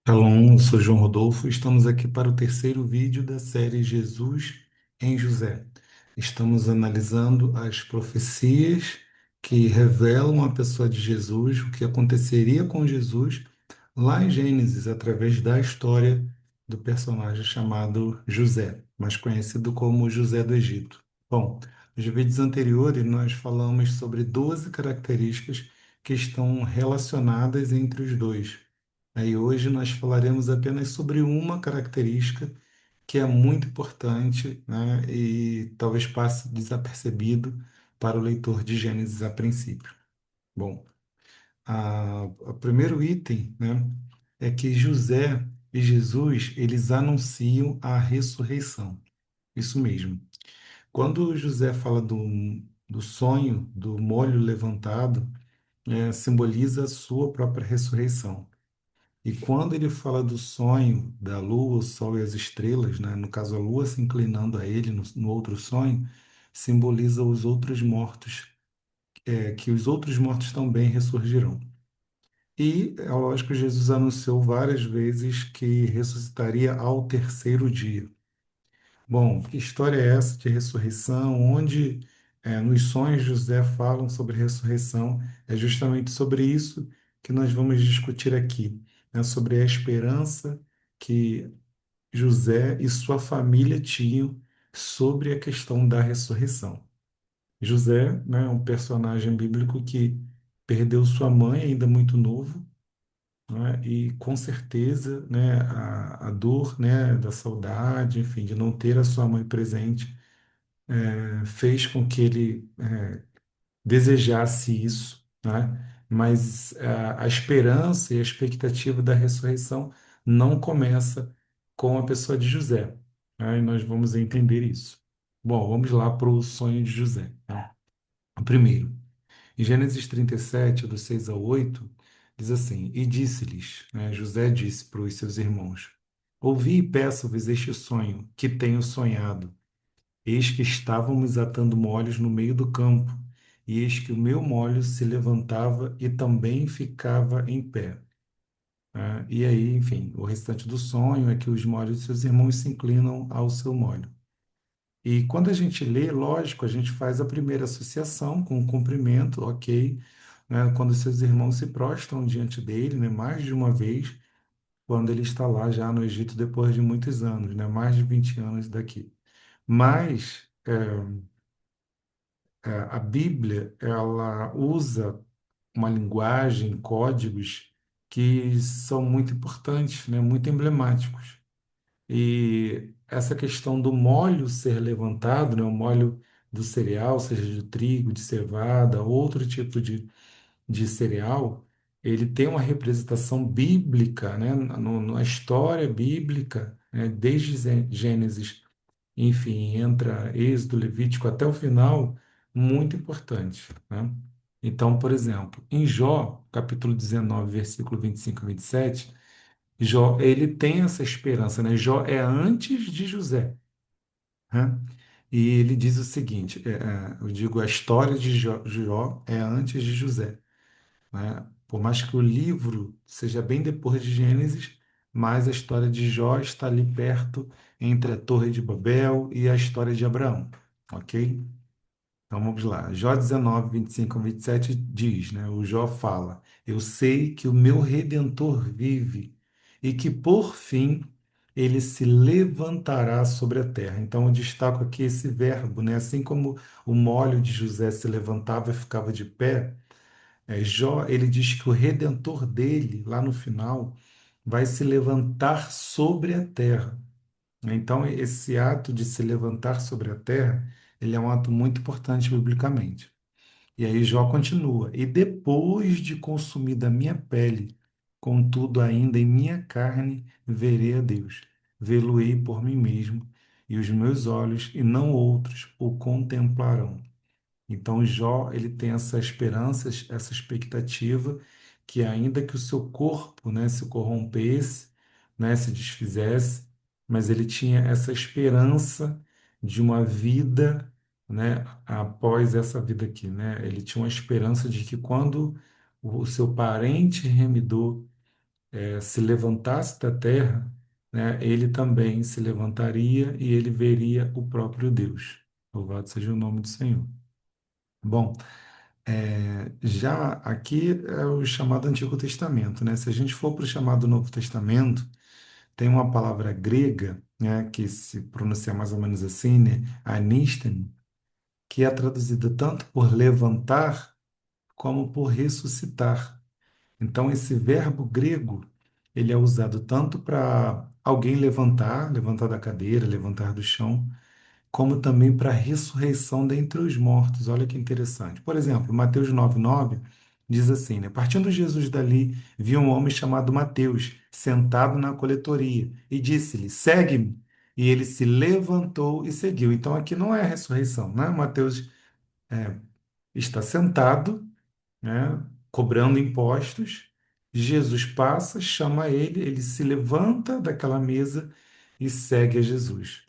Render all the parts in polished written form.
Shalom, eu sou João Rodolfo. Estamos aqui para o terceiro vídeo da série Jesus em José. Estamos analisando as profecias que revelam a pessoa de Jesus, o que aconteceria com Jesus lá em Gênesis, através da história do personagem chamado José, mais conhecido como José do Egito. Bom, nos vídeos anteriores nós falamos sobre 12 características que estão relacionadas entre os dois. Aí hoje nós falaremos apenas sobre uma característica que é muito importante, né, e talvez passe desapercebido para o leitor de Gênesis a princípio. Bom, o primeiro item, né, é que José e Jesus, eles anunciam a ressurreição. Isso mesmo. Quando José fala do sonho, do molho levantado, simboliza a sua própria ressurreição. E quando ele fala do sonho da lua, o sol e as estrelas, né, no caso a lua se inclinando a ele no outro sonho, simboliza os outros mortos, que os outros mortos também ressurgirão. E é lógico que Jesus anunciou várias vezes que ressuscitaria ao terceiro dia. Bom, que história é essa de ressurreição? Onde nos sonhos José falam sobre ressurreição? É justamente sobre isso que nós vamos discutir aqui, né? Sobre a esperança que José e sua família tinham sobre a questão da ressurreição. José, né, é um personagem bíblico que perdeu sua mãe ainda muito novo, né, e com certeza, né, a dor, né, da saudade, enfim, de não ter a sua mãe presente, fez com que ele desejasse isso, né? Mas a esperança e a expectativa da ressurreição não começa com a pessoa de José, né? E nós vamos entender isso. Bom, vamos lá para o sonho de José, tá? O primeiro, em Gênesis 37, do 6 ao 8, diz assim: E disse-lhes, né, José disse para os seus irmãos: Ouvi e peço-vos este sonho que tenho sonhado. Eis que estávamos atando molhos no meio do campo, e eis que o meu molho se levantava e também ficava em pé. E aí, enfim, o restante do sonho é que os molhos de seus irmãos se inclinam ao seu molho. E quando a gente lê, lógico, a gente faz a primeira associação com o cumprimento, ok, né? Quando seus irmãos se prostram diante dele, né, mais de uma vez, quando ele está lá já no Egito depois de muitos anos, né, mais de 20 anos daqui. Mas a Bíblia, ela usa uma linguagem, códigos que são muito importantes, né, muito emblemáticos. E essa questão do molho ser levantado, né, o molho do cereal, seja de trigo, de cevada, outro tipo de cereal, ele tem uma representação bíblica, né, na história bíblica, né, desde Gênesis, enfim, entra Êxodo, Levítico até o final, muito importante, né? Então, por exemplo, em Jó, capítulo 19, versículo 25 e 27, Jó, ele tem essa esperança, né? Jó é antes de José, né? E ele diz o seguinte, eu digo, a história de Jó é antes de José, né? Por mais que o livro seja bem depois de Gênesis, mas a história de Jó está ali perto entre a Torre de Babel e a história de Abraão, ok? Então vamos lá. Jó 19, 25 a 27 diz, né? O Jó fala: Eu sei que o meu Redentor vive e que por fim ele se levantará sobre a terra. Então eu destaco aqui esse verbo, né? Assim como o molho de José se levantava e ficava de pé, Jó, ele diz que o Redentor dele, lá no final, vai se levantar sobre a terra. Então, esse ato de se levantar sobre a terra, ele é um ato muito importante biblicamente. E aí Jó continua: E depois de consumida a minha pele, contudo ainda em minha carne verei a Deus. Vê-lo-ei por mim mesmo, e os meus olhos, e não outros, o contemplarão. Então, Jó, ele tem essa esperança, essa expectativa que ainda que o seu corpo, né, se corrompesse, né, se desfizesse, mas ele tinha essa esperança de uma vida, né, após essa vida aqui, né? Ele tinha uma esperança de que quando o seu parente remidor se levantasse da terra, né, ele também se levantaria e ele veria o próprio Deus. Louvado seja o nome do Senhor. Bom, já aqui é o chamado Antigo Testamento, né? Se a gente for para o chamado Novo Testamento, tem uma palavra grega, né, que se pronuncia mais ou menos assim, né, anisten, que é traduzida tanto por levantar como por ressuscitar. Então, esse verbo grego, ele é usado tanto para alguém levantar, levantar da cadeira, levantar do chão, como também para a ressurreição dentre os mortos. Olha que interessante. Por exemplo, Mateus 9:9 diz assim, né? Partindo Jesus dali, viu um homem chamado Mateus, sentado na coletoria, e disse-lhe, segue-me. E ele se levantou e seguiu. Então, aqui não é a ressurreição, né? Mateus está sentado, né, cobrando impostos. Jesus passa, chama ele, ele se levanta daquela mesa e segue a Jesus.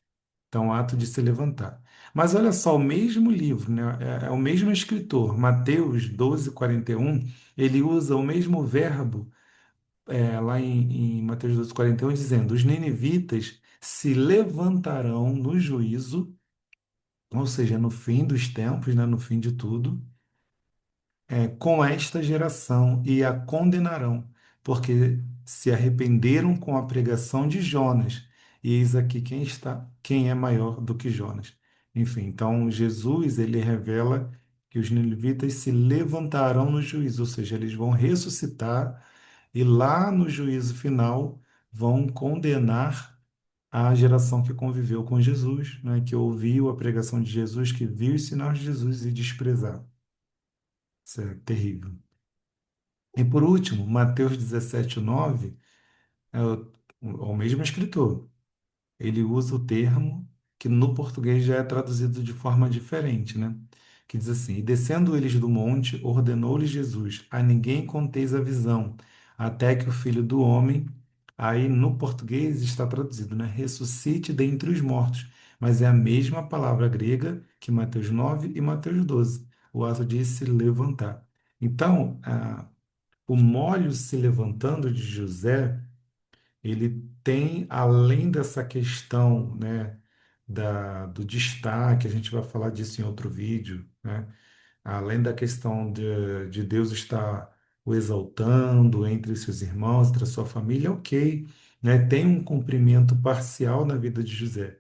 Então, o ato de se levantar. Mas olha só, o mesmo livro, né, é o mesmo escritor, Mateus 12:41, ele usa o mesmo verbo lá em Mateus 12:41, dizendo: os ninivitas se levantarão no juízo, ou seja, no fim dos tempos, né, no fim de tudo, com esta geração e a condenarão, porque se arrependeram com a pregação de Jonas. E eis aqui quem está, quem é maior do que Jonas. Enfim, então Jesus ele revela que os ninivitas se levantarão no juízo, ou seja, eles vão ressuscitar e lá no juízo final vão condenar a geração que conviveu com Jesus, né, que ouviu a pregação de Jesus, que viu os sinais de Jesus e desprezar. Isso é terrível. E por último, Mateus 17:9 é o mesmo escritor. Ele usa o termo que no português já é traduzido de forma diferente, né? Que diz assim: E descendo eles do monte, ordenou-lhes Jesus: A ninguém conteis a visão, até que o Filho do Homem, aí no português está traduzido, né? Ressuscite dentre os mortos. Mas é a mesma palavra grega que Mateus 9 e Mateus 12, o ato de se levantar. Então, o molho se levantando de José, ele tem, além dessa questão, né, do destaque, a gente vai falar disso em outro vídeo, né, além da questão de Deus estar o exaltando entre seus irmãos, entre a sua família, ok, né, tem um cumprimento parcial na vida de José.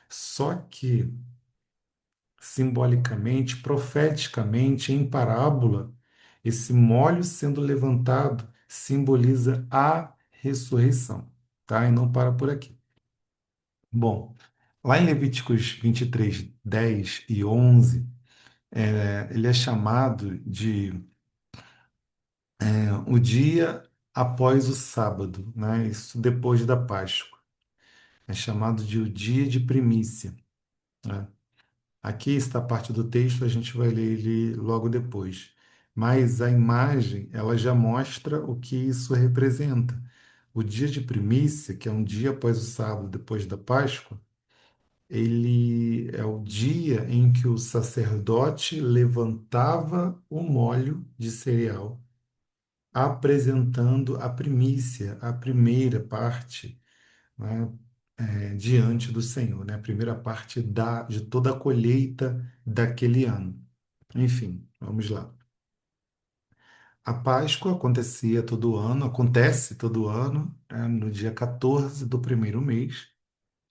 Só que simbolicamente, profeticamente, em parábola, esse molho sendo levantado simboliza a ressurreição, tá? E não para por aqui. Bom, lá em Levíticos 23, 10 e 11, ele é chamado de o dia após o sábado, né? Isso depois da Páscoa. É chamado de o dia de primícia, né? Aqui está a parte do texto, a gente vai ler ele logo depois. Mas a imagem, ela já mostra o que isso representa. O dia de primícia, que é um dia após o sábado, depois da Páscoa, ele é o dia em que o sacerdote levantava o molho de cereal, apresentando a primícia, a primeira parte, né, diante do Senhor, né? A primeira parte de toda a colheita daquele ano. Enfim, vamos lá. A Páscoa acontecia todo ano, acontece todo ano, né, no dia 14 do primeiro mês,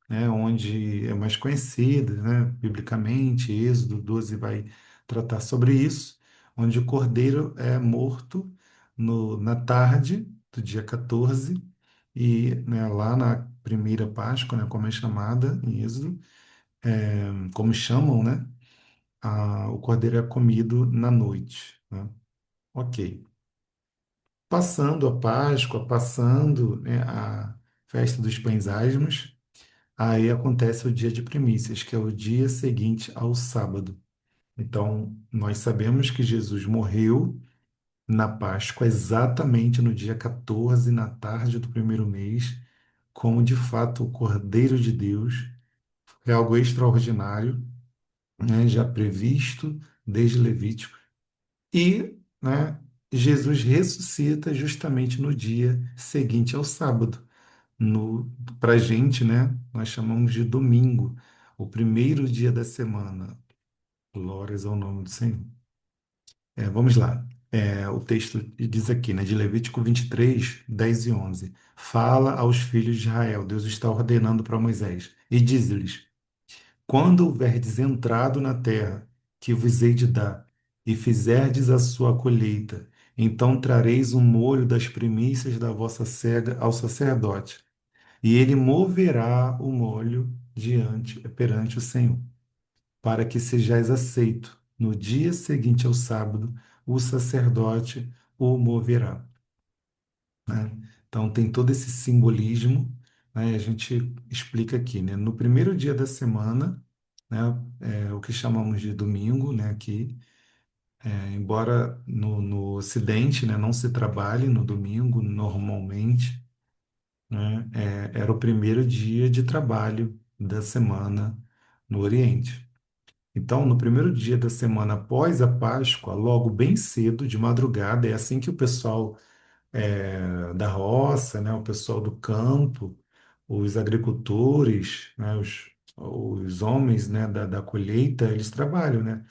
né, onde é mais conhecida, né, biblicamente, Êxodo 12 vai tratar sobre isso, onde o cordeiro é morto na tarde do dia 14 e, né, lá na primeira Páscoa, né, como é chamada em Êxodo, como chamam, né, o cordeiro é comido na noite, né? Ok. Passando a Páscoa, passando, né, a festa dos pães asmos, aí acontece o dia de primícias, que é o dia seguinte ao sábado. Então, nós sabemos que Jesus morreu na Páscoa, exatamente no dia 14, na tarde do primeiro mês, como de fato o Cordeiro de Deus. É algo extraordinário, né, já previsto desde Levítico. E, né, Jesus ressuscita justamente no dia seguinte ao sábado. No, Para a gente, né, nós chamamos de domingo, o primeiro dia da semana. Glórias ao nome do Senhor. Vamos lá. O texto diz aqui, né, de Levítico 23, 10 e 11. Fala aos filhos de Israel, Deus está ordenando para Moisés, e diz-lhes: quando houverdes entrado na terra que vos hei de dar, e fizerdes a sua colheita, então trareis um molho das primícias da vossa cega ao sacerdote, e ele moverá o molho perante o Senhor, para que sejais aceito. No dia seguinte ao sábado, o sacerdote o moverá, né? Então tem todo esse simbolismo, né? A gente explica aqui, né? No primeiro dia da semana, né? O que chamamos de domingo, né? Aqui, embora no Ocidente, né? Não se trabalhe no domingo normalmente, né? Era o primeiro dia de trabalho da semana no Oriente. Então, no primeiro dia da semana após a Páscoa, logo bem cedo, de madrugada, é assim que o pessoal da roça, né, o pessoal do campo, os agricultores, né, os homens, né, da colheita, eles trabalham, né?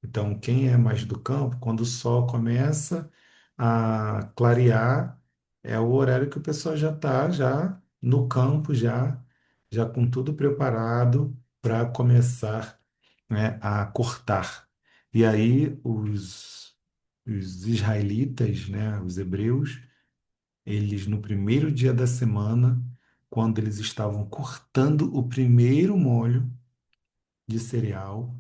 Então, quem é mais do campo, quando o sol começa a clarear, é o horário que o pessoal já está já no campo, já com tudo preparado para começar, né, a cortar. E aí os israelitas, né, os hebreus, eles no primeiro dia da semana, quando eles estavam cortando o primeiro molho de cereal,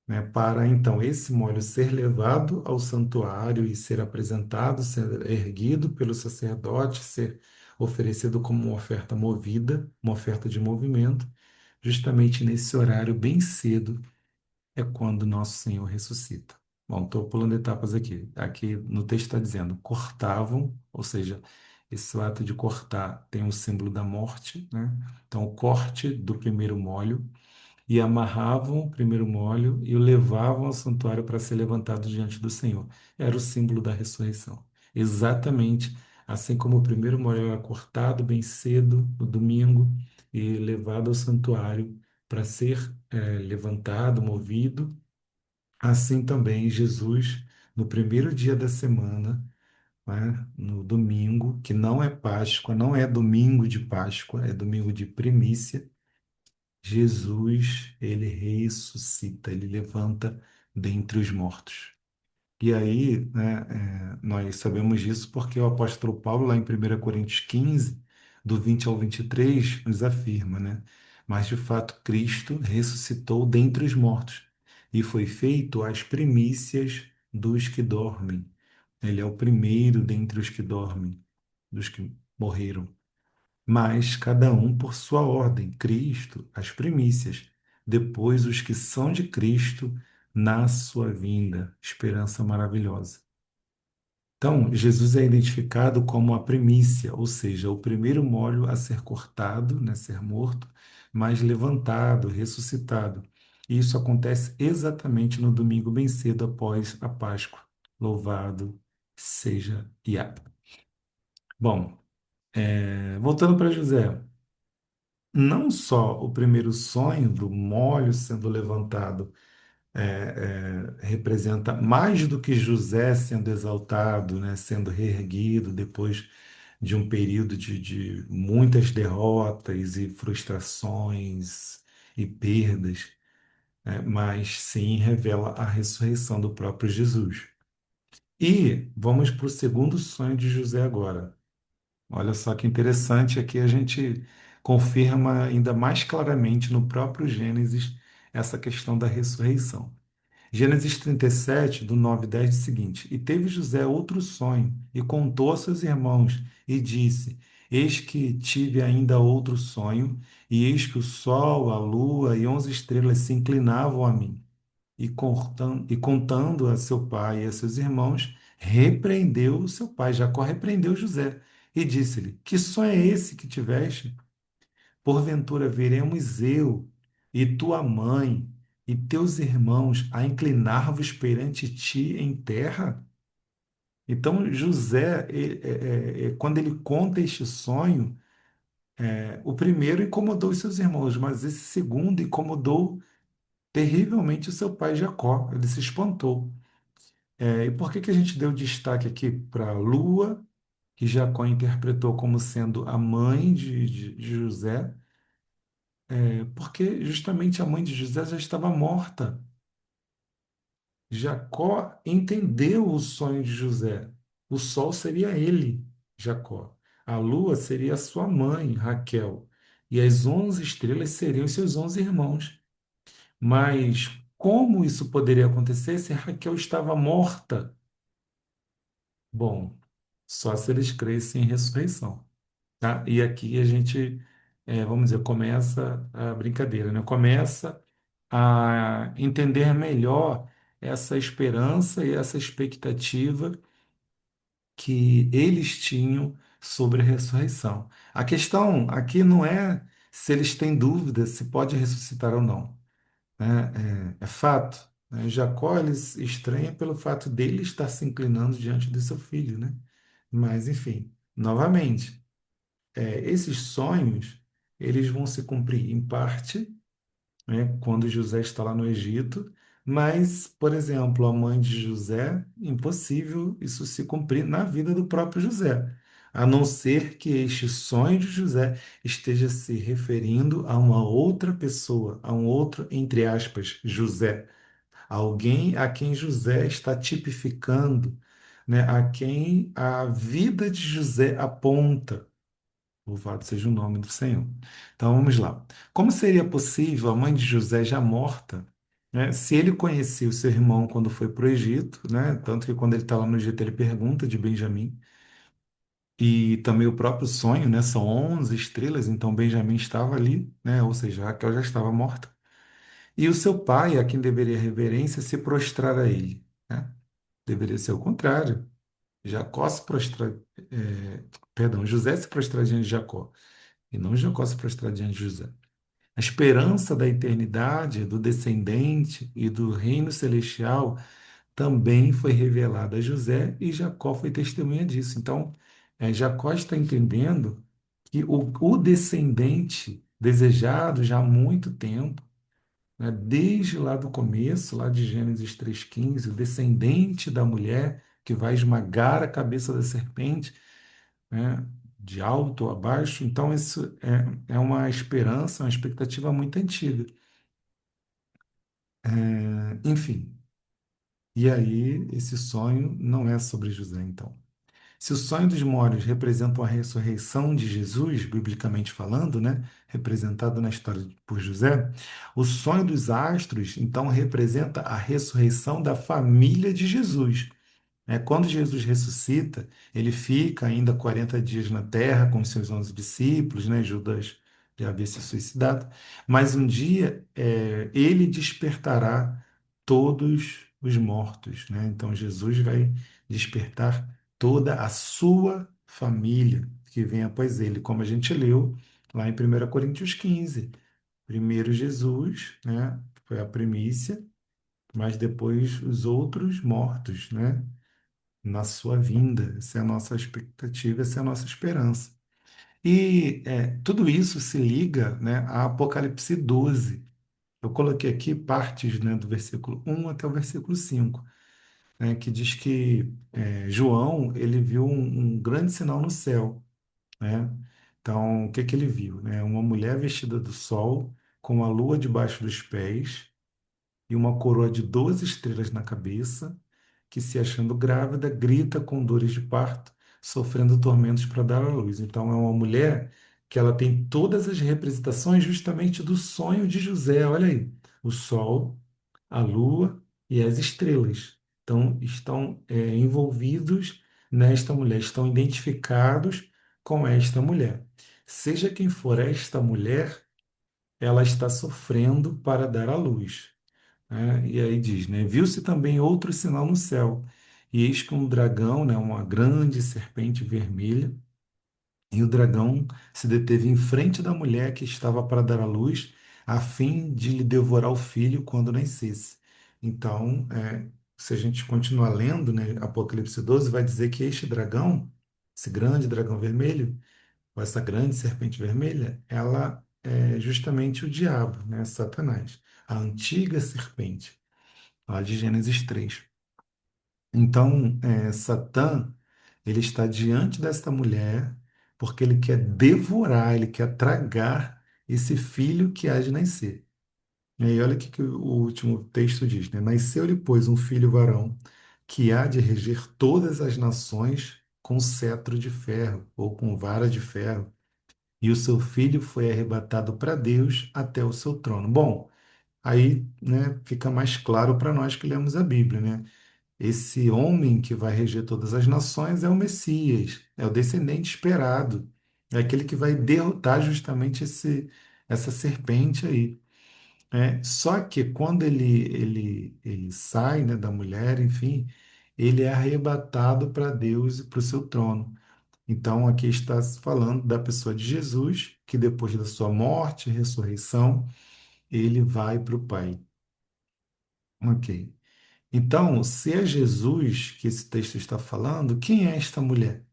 né, para então esse molho ser levado ao santuário e ser apresentado, ser erguido pelo sacerdote, ser oferecido como uma oferta movida, uma oferta de movimento, justamente nesse horário bem cedo é quando nosso Senhor ressuscita. Bom, estou pulando etapas aqui. Aqui no texto está dizendo cortavam, ou seja, esse ato de cortar tem o símbolo da morte, né? Então, o corte do primeiro molho e amarravam o primeiro molho e o levavam ao santuário para ser levantado diante do Senhor. Era o símbolo da ressurreição. Exatamente assim como o primeiro molho era cortado bem cedo, no domingo, e levado ao santuário para ser levantado, movido, assim também Jesus, no primeiro dia da semana, né, no domingo, que não é Páscoa, não é domingo de Páscoa, é domingo de primícia, Jesus, ele ressuscita, ele levanta dentre os mortos. E aí, né, nós sabemos disso porque o apóstolo Paulo, lá em 1 Coríntios 15, do 20 ao 23, nos afirma, né? Mas de fato, Cristo ressuscitou dentre os mortos e foi feito as primícias dos que dormem. Ele é o primeiro dentre os que dormem, dos que morreram, mas cada um por sua ordem. Cristo, as primícias, depois os que são de Cristo na sua vinda. Esperança maravilhosa. Então, Jesus é identificado como a primícia, ou seja, o primeiro molho a ser cortado, né, ser morto, mas levantado, ressuscitado. E isso acontece exatamente no domingo bem cedo após a Páscoa. Louvado seja Yah. Bom, voltando para José. Não só o primeiro sonho do molho sendo levantado representa mais do que José sendo exaltado, né, sendo reerguido depois de um período de muitas derrotas e frustrações e perdas, né, mas sim revela a ressurreição do próprio Jesus. E vamos para o segundo sonho de José agora. Olha só que interessante, aqui a gente confirma ainda mais claramente no próprio Gênesis essa questão da ressurreição. Gênesis 37, do 9 e 10, diz o seguinte: E teve José outro sonho, e contou a seus irmãos, e disse: Eis que tive ainda outro sonho, e eis que o sol, a lua e 11 estrelas se inclinavam a mim e contando a seu pai e a seus irmãos, repreendeu o seu pai. Jacó repreendeu José e disse-lhe: Que sonho é esse que tiveste? Porventura veremos eu e tua mãe e teus irmãos a inclinar-vos perante ti em terra? Então, José, quando ele conta este sonho, o primeiro incomodou os seus irmãos, mas esse segundo incomodou terrivelmente o seu pai Jacó. Ele se espantou. E por que que a gente deu destaque aqui para a lua, que Jacó interpretou como sendo a mãe de José? Porque justamente a mãe de José já estava morta. Jacó entendeu o sonho de José. O sol seria ele, Jacó. A lua seria a sua mãe, Raquel. E as 11 estrelas seriam os seus 11 irmãos. Mas como isso poderia acontecer se Raquel estava morta? Bom, só se eles crescem em ressurreição, tá? E aqui a gente, vamos dizer, começa a brincadeira, né? Começa a entender melhor essa esperança e essa expectativa que eles tinham sobre a ressurreição. A questão aqui não é se eles têm dúvida se pode ressuscitar ou não, né? É fato, né? Jacó eles estranha pelo fato dele estar se inclinando diante do seu filho, né? Mas, enfim, novamente, esses sonhos, eles vão se cumprir em parte, né, quando José está lá no Egito, mas, por exemplo, a mãe de José, impossível isso se cumprir na vida do próprio José, a não ser que este sonho de José esteja se referindo a uma outra pessoa, a um outro, entre aspas, José, alguém a quem José está tipificando, né, a quem a vida de José aponta. Louvado seja o nome do Senhor. Então vamos lá. Como seria possível a mãe de José já morta, né, se ele conhecia o seu irmão quando foi para o Egito, né, tanto que quando ele está lá no Egito ele pergunta de Benjamim, e também o próprio sonho, né, são 11 estrelas, então Benjamim estava ali, né, ou seja, Raquel já estava morta. E o seu pai, a quem deveria reverência, se prostrar a ele, né? Deveria ser o contrário. Jacó se prostrar, perdão, José se prostrar diante de Jacó. E não Jacó se prostrar diante de José. A esperança da eternidade, do descendente e do reino celestial também foi revelada a José e Jacó foi testemunha disso. Então, Jacó está entendendo que o descendente desejado já há muito tempo, né, desde lá do começo, lá de Gênesis 3,15, o descendente da mulher que vai esmagar a cabeça da serpente, né, de alto a baixo. Então, isso é uma esperança, uma expectativa muito antiga. Enfim, e aí esse sonho não é sobre José, então. Se o sonho dos Mórios representa a ressurreição de Jesus, biblicamente falando, né, representado na história por José, o sonho dos astros, então, representa a ressurreição da família de Jesus. Quando Jesus ressuscita, ele fica ainda 40 dias na terra com os seus 11 discípulos, né? Judas já havia se suicidado, mas um dia ele despertará todos os mortos, né? Então Jesus vai despertar toda a sua família que vem após ele, como a gente leu lá em 1 Coríntios 15. Primeiro Jesus, né? Foi a primícia, mas depois os outros mortos, né, na sua vinda. Essa é a nossa expectativa, essa é a nossa esperança. E tudo isso se liga, né, a Apocalipse 12. Eu coloquei aqui partes, né, do versículo 1 até o versículo 5, né, que diz que João ele viu um grande sinal no céu, né? Então, o que que ele viu, né? Uma mulher vestida do sol, com a lua debaixo dos pés, e uma coroa de 12 estrelas na cabeça, que, se achando grávida, grita com dores de parto, sofrendo tormentos para dar à luz. Então, é uma mulher que ela tem todas as representações justamente do sonho de José. Olha aí, o sol, a lua e as estrelas. Então, estão envolvidos nesta mulher, estão identificados com esta mulher. Seja quem for esta mulher, ela está sofrendo para dar à luz, né? E aí diz, né? Viu-se também outro sinal no céu, e eis que um dragão, né, uma grande serpente vermelha, e o dragão se deteve em frente da mulher que estava para dar à luz, a fim de lhe devorar o filho quando nascesse. Então, se a gente continuar lendo, né, Apocalipse 12, vai dizer que este dragão, esse grande dragão vermelho, ou essa grande serpente vermelha, ela é justamente o diabo, né, Satanás, a antiga serpente, lá de Gênesis 3. Então, Satã, ele está diante desta mulher porque ele quer devorar, ele quer tragar esse filho que há de nascer. E aí, olha o que o último texto diz, né? Nasceu-lhe, pois, um filho varão que há de reger todas as nações com cetro de ferro ou com vara de ferro. E o seu filho foi arrebatado para Deus até o seu trono. Bom, aí, né, fica mais claro para nós que lemos a Bíblia, né? Esse homem que vai reger todas as nações é o Messias, é o descendente esperado, é aquele que vai derrotar justamente essa serpente aí. Só que quando ele sai, né, da mulher, enfim, ele é arrebatado para Deus e para o seu trono. Então, aqui está se falando da pessoa de Jesus, que depois da sua morte e ressurreição, ele vai para o Pai. Ok. Então, se é Jesus que esse texto está falando, quem é esta mulher?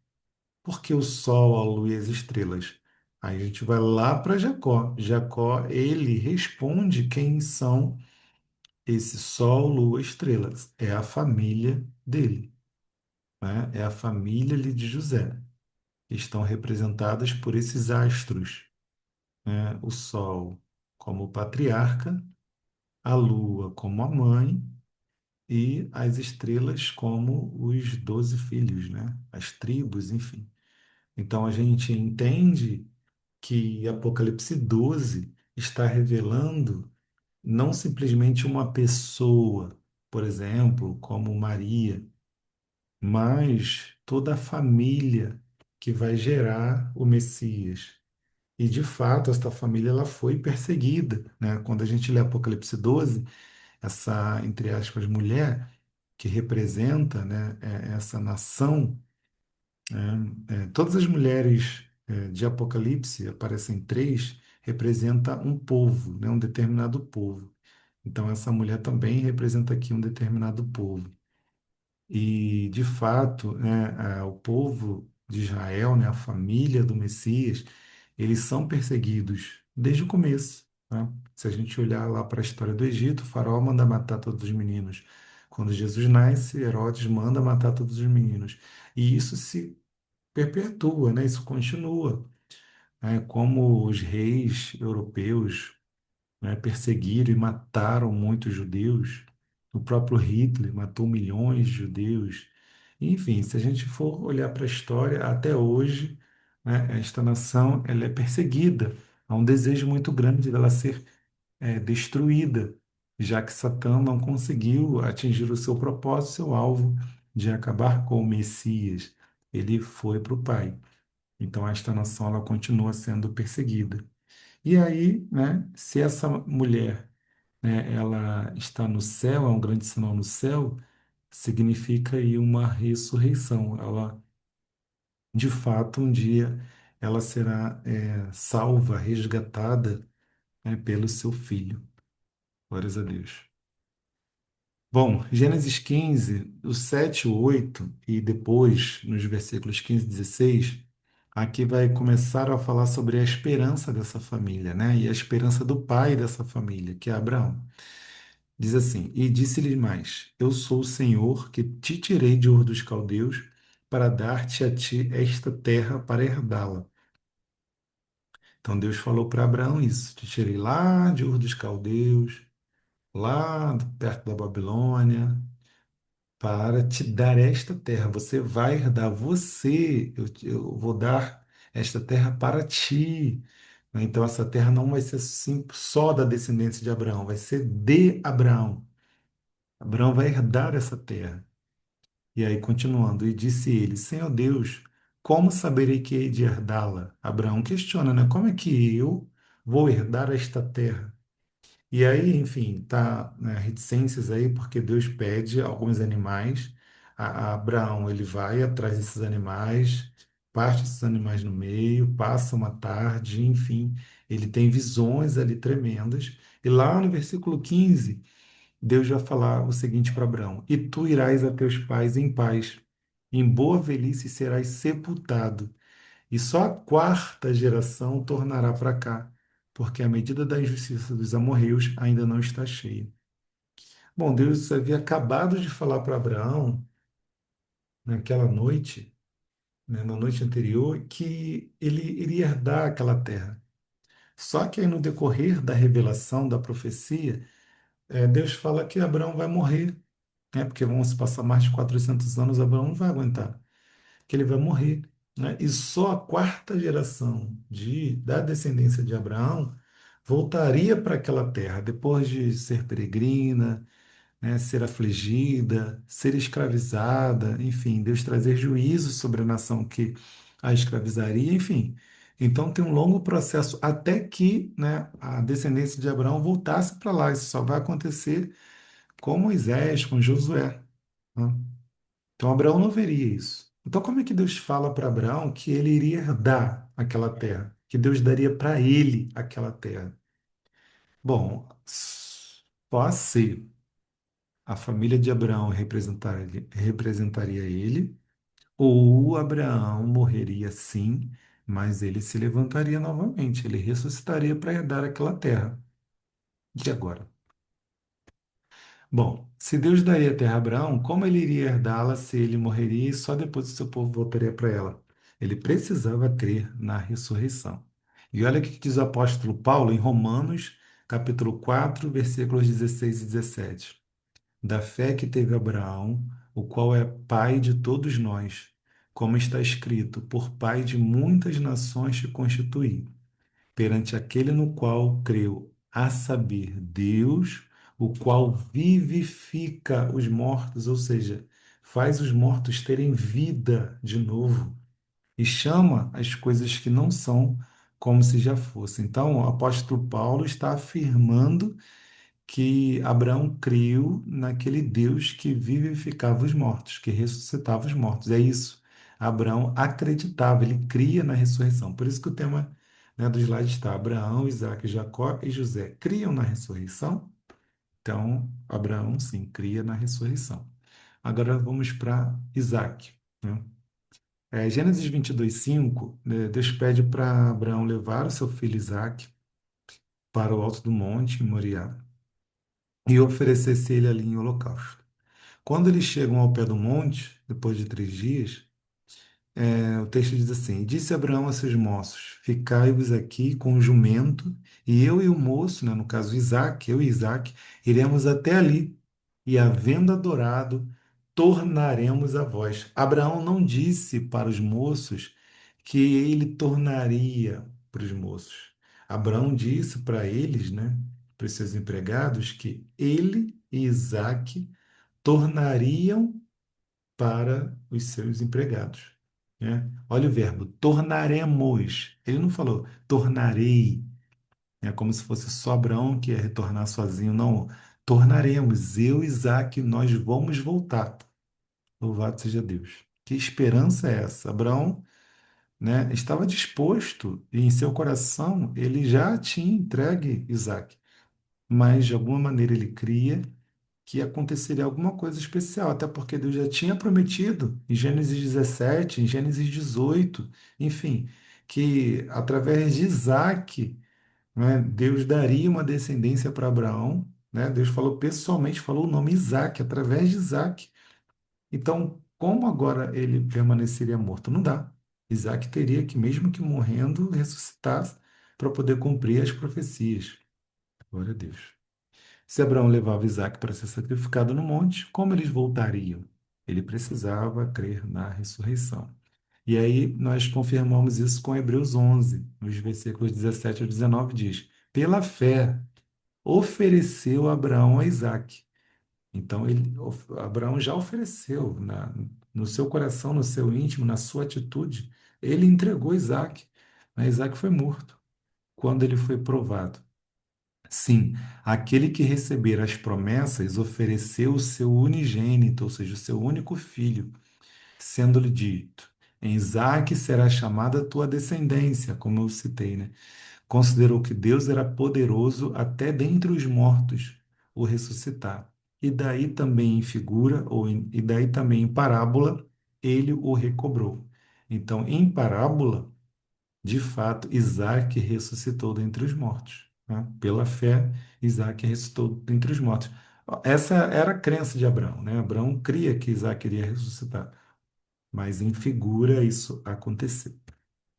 Por que o sol, a lua e as estrelas? Aí a gente vai lá para Jacó. Jacó, ele responde quem são esse sol, lua, estrelas. É a família dele, né? É a família ali de José. Estão representadas por esses astros, né? O sol como o patriarca, a lua como a mãe e as estrelas como os 12 filhos, né? As tribos, enfim. Então a gente entende que Apocalipse 12 está revelando não simplesmente uma pessoa, por exemplo, como Maria, mas toda a família que vai gerar o Messias. E de fato, esta família ela foi perseguida, né? Quando a gente lê Apocalipse 12, essa, entre aspas, mulher que representa, né, essa nação, todas as mulheres de Apocalipse, aparecem três, representa um povo, né, um determinado povo. Então, essa mulher também representa aqui um determinado povo. E, de fato, né, o povo de Israel, né, a família do Messias, eles são perseguidos desde o começo, né? Se a gente olhar lá para a história do Egito, o faraó manda matar todos os meninos. Quando Jesus nasce, Herodes manda matar todos os meninos. E isso se perpetua, né? Isso continua, né? Como os reis europeus, né, perseguiram e mataram muitos judeus. O próprio Hitler matou milhões de judeus. Enfim, se a gente for olhar para a história, até hoje, né, esta nação ela é perseguida. Há um desejo muito grande dela ser destruída, já que Satã não conseguiu atingir o seu propósito, seu alvo de acabar com o Messias. Ele foi para o Pai. Então, esta nação ela continua sendo perseguida. E aí, né, se essa mulher, né, ela está no céu, é um grande sinal no céu, significa aí uma ressurreição. Ela, de fato, um dia ela será salva, resgatada, né, pelo seu filho. Glórias a Deus. Bom, Gênesis 15, o 7, o 8 e depois, nos versículos 15 e 16, aqui vai começar a falar sobre a esperança dessa família, né? E a esperança do pai dessa família, que é Abraão. Diz assim: E disse-lhe mais: Eu sou o Senhor que te tirei de Ur dos Caldeus para dar-te a ti esta terra para herdá-la. Então Deus falou para Abraão isso: Te tirei lá de Ur dos Caldeus, lá perto da Babilônia, para te dar esta terra. Você vai herdar, eu vou dar esta terra para ti. Né? Então, essa terra não vai ser só da descendência de Abraão, vai ser de Abraão. Abraão vai herdar essa terra. E aí, continuando, e disse ele: Senhor Deus, como saberei que hei de herdá-la? Abraão questiona, né? Como é que eu vou herdar esta terra? E aí, enfim, tá, né, reticências aí, porque Deus pede alguns animais. A Abraão, ele vai atrás desses animais, parte esses animais no meio, passa uma tarde, enfim, ele tem visões ali tremendas. E lá no versículo 15 Deus vai falar o seguinte para Abraão: E tu irás a teus pais em paz, em boa velhice serás sepultado, e só a quarta geração tornará para cá, porque a medida da injustiça dos amorreus ainda não está cheia. Bom, Deus havia acabado de falar para Abraão, naquela noite, né, na noite anterior, que ele iria herdar aquela terra. Só que aí, no decorrer da revelação, da profecia, Deus fala que Abraão vai morrer, né? Porque vão se passar mais de 400 anos, Abraão não vai aguentar, que ele vai morrer, né? E só a quarta geração da descendência de Abraão voltaria para aquela terra, depois de ser peregrina, né? Ser afligida, ser escravizada, enfim, Deus trazer juízo sobre a nação que a escravizaria, enfim. Então tem um longo processo até que, né, a descendência de Abraão voltasse para lá. Isso só vai acontecer com Moisés, com Josué, né? Então Abraão não veria isso. Então como é que Deus fala para Abraão que ele iria herdar aquela terra? Que Deus daria para ele aquela terra? Bom, só se a família de Abraão representaria ele, ou Abraão morreria sim, mas ele se levantaria novamente, ele ressuscitaria para herdar aquela terra. E agora? Bom, se Deus daria a terra a Abraão, como ele iria herdá-la se ele morreria e só depois o seu povo voltaria para ela? Ele precisava crer na ressurreição. E olha o que diz o apóstolo Paulo em Romanos, capítulo 4, versículos 16 e 17. Da fé que teve Abraão, o qual é pai de todos nós, como está escrito, por pai de muitas nações te constituí perante aquele no qual creu, a saber, Deus, o qual vivifica os mortos, ou seja, faz os mortos terem vida de novo e chama as coisas que não são como se já fossem. Então, o apóstolo Paulo está afirmando que Abraão creu naquele Deus que vivificava os mortos, que ressuscitava os mortos. É isso. Abraão acreditava, ele cria na ressurreição. Por isso que o tema, né, do slide está: Abraão, Isaac, Jacó e José criam na ressurreição? Então, Abraão, sim, cria na ressurreição. Agora vamos para Isaac, né? Gênesis 22:5, né, Deus pede para Abraão levar o seu filho Isaac para o alto do monte, em Moriá, e oferecesse ele ali em holocausto. Quando eles chegam ao pé do monte, depois de 3 dias, o texto diz assim: Disse Abraão a seus moços: Ficai-vos aqui com o jumento, e eu e o moço, né, no caso Isaac, eu e Isaac, iremos até ali, e havendo adorado, tornaremos a vós. Abraão não disse para os moços que ele tornaria para os moços. Abraão disse para eles, né, para os seus empregados, que ele e Isaac tornariam para os seus empregados, né? Olha o verbo, tornaremos. Ele não falou tornarei, é como se fosse só Abraão que ia retornar sozinho. Não, tornaremos. Eu, Isaac, nós vamos voltar. Louvado seja Deus. Que esperança é essa? Abraão, né, estava disposto e em seu coração ele já tinha entregue Isaac, mas de alguma maneira ele cria que aconteceria alguma coisa especial, até porque Deus já tinha prometido em Gênesis 17, em Gênesis 18, enfim, que através de Isaac, né, Deus daria uma descendência para Abraão, né? Deus falou pessoalmente, falou o nome Isaac, através de Isaac. Então, como agora ele permaneceria morto? Não dá. Isaac teria que, mesmo que morrendo, ressuscitar para poder cumprir as profecias. Glória a Deus. Se Abraão levava Isaac para ser sacrificado no monte, como eles voltariam? Ele precisava crer na ressurreição. E aí nós confirmamos isso com Hebreus 11, nos versículos 17 a 19 diz: Pela fé ofereceu Abraão a Isaac. Então Abraão já ofereceu no seu coração, no seu íntimo, na sua atitude, ele entregou Isaac. Mas Isaac foi morto quando ele foi provado. Sim, aquele que receber as promessas ofereceu o seu unigênito, ou seja, o seu único filho, sendo-lhe dito: em Isaque será chamada a tua descendência, como eu citei, né? Considerou que Deus era poderoso até dentre os mortos o ressuscitar. e daí também em figura, e daí também em parábola, ele o recobrou. Então, em parábola, de fato, Isaac ressuscitou dentre os mortos, né? Pela fé, Isaac ressuscitou dentre os mortos. Essa era a crença de Abraão, né? Abraão cria que Isaac iria ressuscitar, mas em figura isso aconteceu.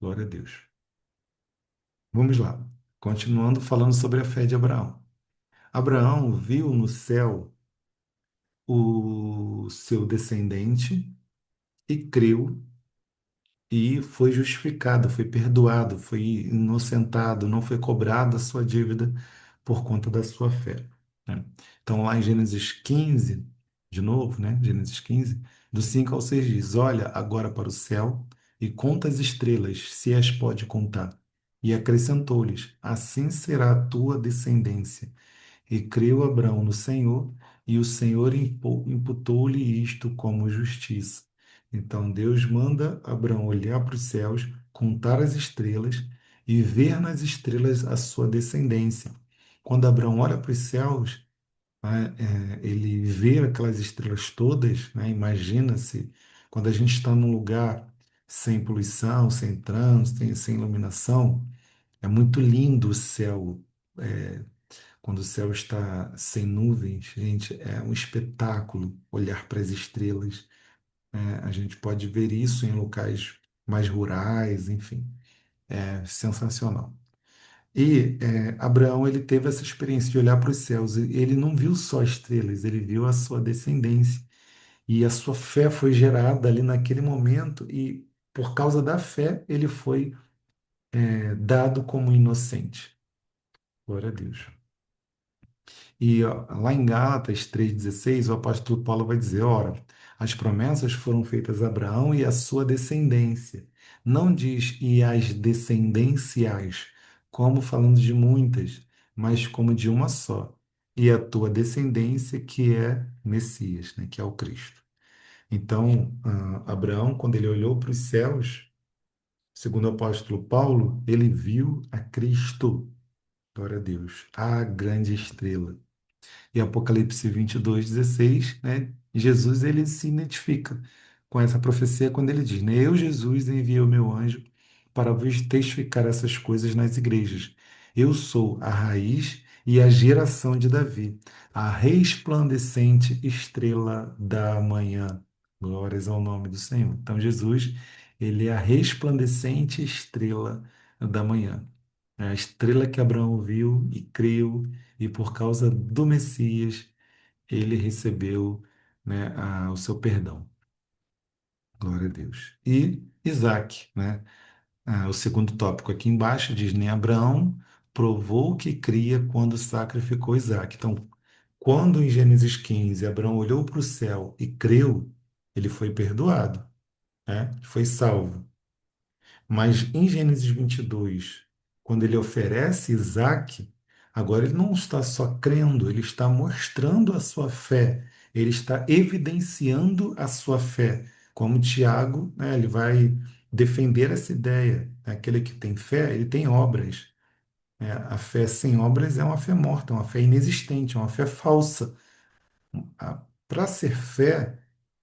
Glória a Deus. Vamos lá. Continuando falando sobre a fé de Abraão. Abraão viu no céu o seu descendente e creu e foi justificado, foi perdoado, foi inocentado, não foi cobrada a sua dívida por conta da sua fé, né? Então, lá em Gênesis 15, de novo, né? Gênesis 15, do 5 ao 6 diz: Olha agora para o céu e conta as estrelas, se as pode contar. E acrescentou-lhes: Assim será a tua descendência. E creu Abraão no Senhor, e o Senhor imputou-lhe isto como justiça. Então Deus manda Abraão olhar para os céus, contar as estrelas e ver nas estrelas a sua descendência. Quando Abraão olha para os céus, né, ele vê aquelas estrelas todas, né, imagina-se, quando a gente está num lugar sem poluição, sem trânsito, sem iluminação, é muito lindo o céu. é, Quando o céu está sem nuvens, gente, é um espetáculo olhar para as estrelas, né? A gente pode ver isso em locais mais rurais, enfim, é sensacional. E Abraão, ele teve essa experiência de olhar para os céus. E ele não viu só estrelas, ele viu a sua descendência. E a sua fé foi gerada ali naquele momento e por causa da fé ele foi dado como inocente. Glória a Deus. E ó, lá em Gálatas 3,16, o apóstolo Paulo vai dizer: Ora, as promessas foram feitas a Abraão e à sua descendência. Não diz e as descendências, como falando de muitas, mas como de uma só. E a tua descendência, que é Messias, né, que é o Cristo. Então, Abraão, quando ele olhou para os céus, segundo o apóstolo Paulo, ele viu a Cristo. Glória a Deus, a grande estrela. E Apocalipse 22:16, né, Jesus ele se identifica com essa profecia quando ele diz, né, Eu, Jesus, enviei o meu anjo para vos testificar essas coisas nas igrejas. Eu sou a raiz e a geração de Davi, a resplandecente estrela da manhã. Glórias ao nome do Senhor. Então, Jesus, ele é a resplandecente estrela da manhã. É a estrela que Abraão viu e creu, e por causa do Messias, ele recebeu, né, o seu perdão. Glória a Deus. E Isaac, né? O segundo tópico aqui embaixo diz, nem Abraão provou que cria quando sacrificou Isaac. Então, quando em Gênesis 15 Abraão olhou para o céu e creu, ele foi perdoado, né? Foi salvo. Mas em Gênesis 22, quando ele oferece Isaac, agora ele não está só crendo, ele está mostrando a sua fé, ele está evidenciando a sua fé. Como Tiago, né, ele vai defender essa ideia. Aquele que tem fé, ele tem obras. Né? A fé sem obras é uma fé morta, uma fé inexistente, uma fé falsa. Para ser fé,